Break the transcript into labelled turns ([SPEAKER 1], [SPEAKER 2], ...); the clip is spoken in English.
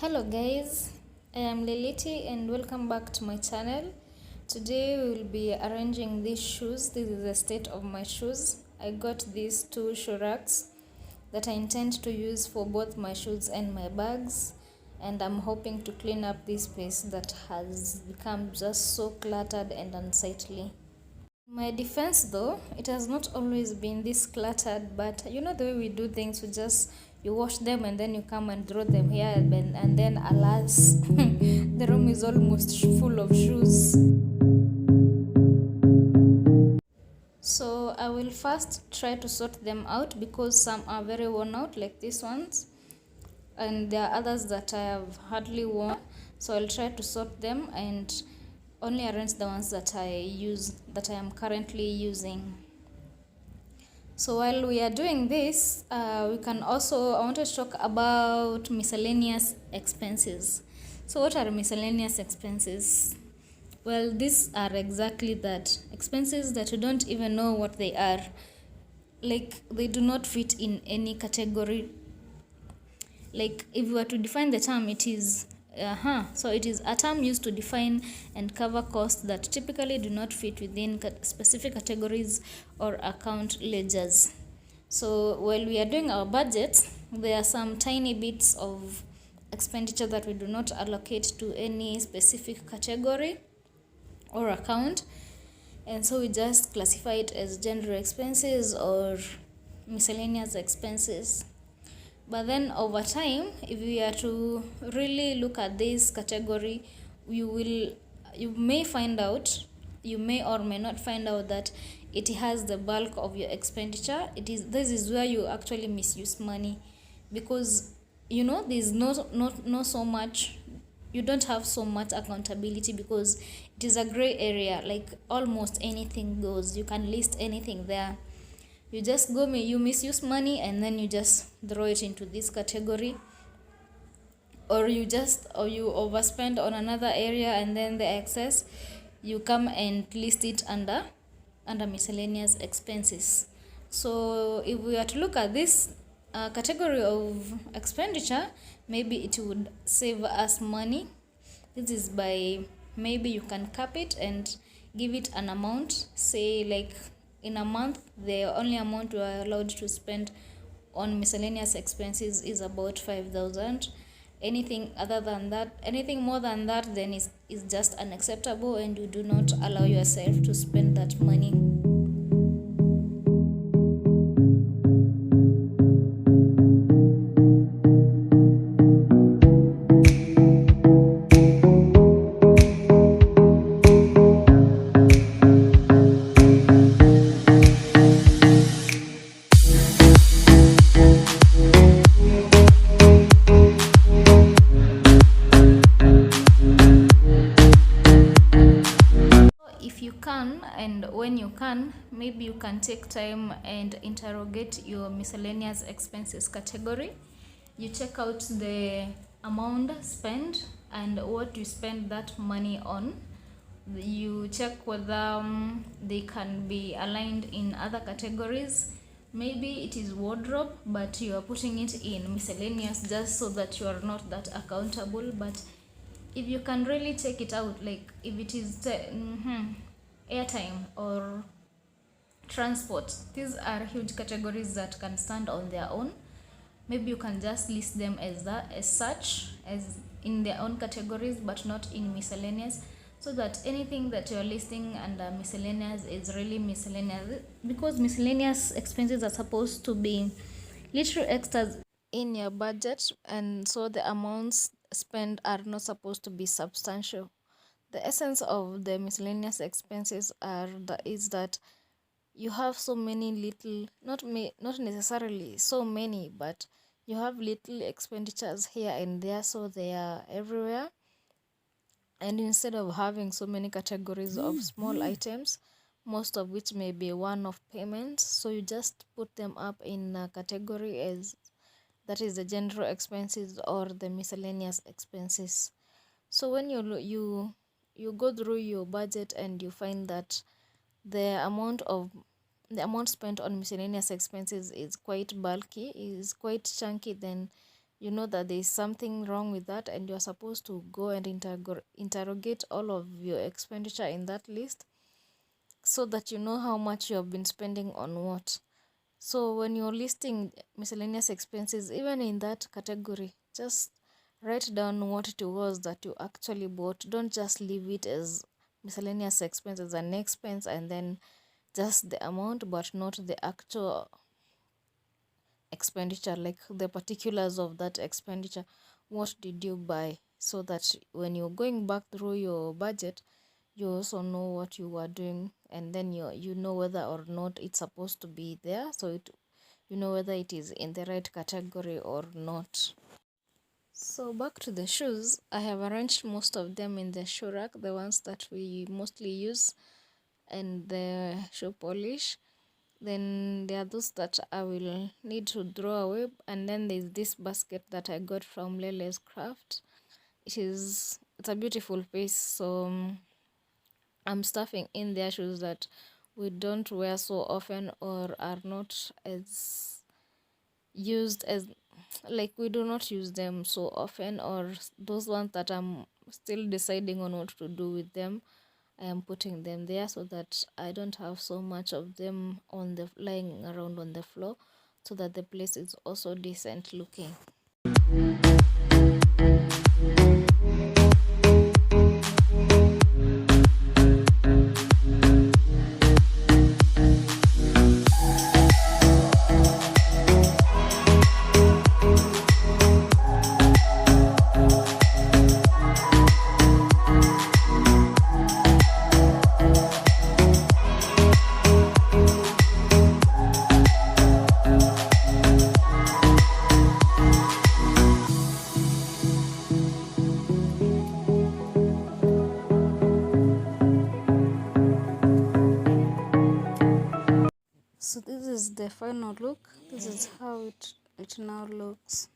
[SPEAKER 1] Hello guys, I am Leleti and welcome back to my channel. Today we will be arranging these shoes. This is the state of my shoes. I got these two shoe racks that I intend to use for both my shoes and my bags, and I'm hoping to clean up this space that has become just so cluttered and unsightly. In my defense though, it has not always been this cluttered, but you know the way we do things, you wash them and then you come and throw them here, and then alas, the room is almost full of shoes. So I will first try to sort them out because some are very worn out, like these ones, and there are others that I have hardly worn. So I'll try to sort them and only arrange the ones that I am currently using. So while we are doing this, I wanted to talk about miscellaneous expenses. So what are miscellaneous expenses? Well, these are exactly that, expenses that you don't even know what they are. Like, they do not fit in any category. Like, if you were to define the term, it is a term used to define and cover costs that typically do not fit within specific categories or account ledgers. So while we are doing our budgets, there are some tiny bits of expenditure that we do not allocate to any specific category or account, and so we just classify it as general expenses or miscellaneous expenses. But then over time, if we are to really look at this category, you may or may not find out that it has the bulk of your expenditure. This is where you actually misuse money, because there's no so much, you don't have so much accountability, because it is a gray area. Like, almost anything goes, you can list anything there. You just you misuse money and then you just throw it into this category, or you overspend on another area, and then the excess you come and list it under miscellaneous expenses. So if we are to look at this category of expenditure, maybe it would save us money. This is by, maybe you can cap it and give it an amount. Say, like, in a month, the only amount you are allowed to spend on miscellaneous expenses is about 5,000. Anything more than that, then is just unacceptable, and you do not allow yourself to spend that money. If you can, and when you can, maybe you can take time and interrogate your miscellaneous expenses category. You check out the amount spent and what you spend that money on. You check whether they can be aligned in other categories. Maybe it is wardrobe, but you are putting it in miscellaneous just so that you are not that accountable. But if you can really check it out, like if it is airtime or transport, these are huge categories that can stand on their own. Maybe you can just list them as such, as in their own categories, but not in miscellaneous, so that anything that you're listing under miscellaneous is really miscellaneous, because miscellaneous expenses are supposed to be little extras in your budget, and so the amounts spent are not supposed to be substantial. The essence of the miscellaneous expenses is that you have so many little, not necessarily so many, but you have little expenditures here and there, so they are everywhere. And instead of having so many categories of small items, most of which may be one-off payments, so you just put them up in a category as that is the general expenses or the miscellaneous expenses. So when you go through your budget and you find that the amount spent on miscellaneous expenses is quite bulky, is quite chunky, then you know that there is something wrong with that, and you're supposed to go and interrogate all of your expenditure in that list, so that you know how much you have been spending on what. So when you're listing miscellaneous expenses, even in that category, just write down what it was that you actually bought. Don't just leave it as miscellaneous expenses, an expense, and then just the amount, but not the actual expenditure, like the particulars of that expenditure. What did you buy? So that when you're going back through your budget, you also know what you were doing, and then you know whether or not it's supposed to be there, so you know whether it is in the right category or not. So back to the shoes, I have arranged most of them in the shoe rack, the ones that we mostly use, and the shoe polish. Then there are those that I will need to throw away, and then there's this basket that I got from Lele's Craft. It's a beautiful piece, so I'm stuffing in their shoes that we don't wear so often, or are not as used as, like, we do not use them so often, or those ones that I'm still deciding on what to do with them. I am putting them there so that I don't have so much of them on the lying around on the floor, so that the place is also decent looking. So this is the final look. This is how it now looks.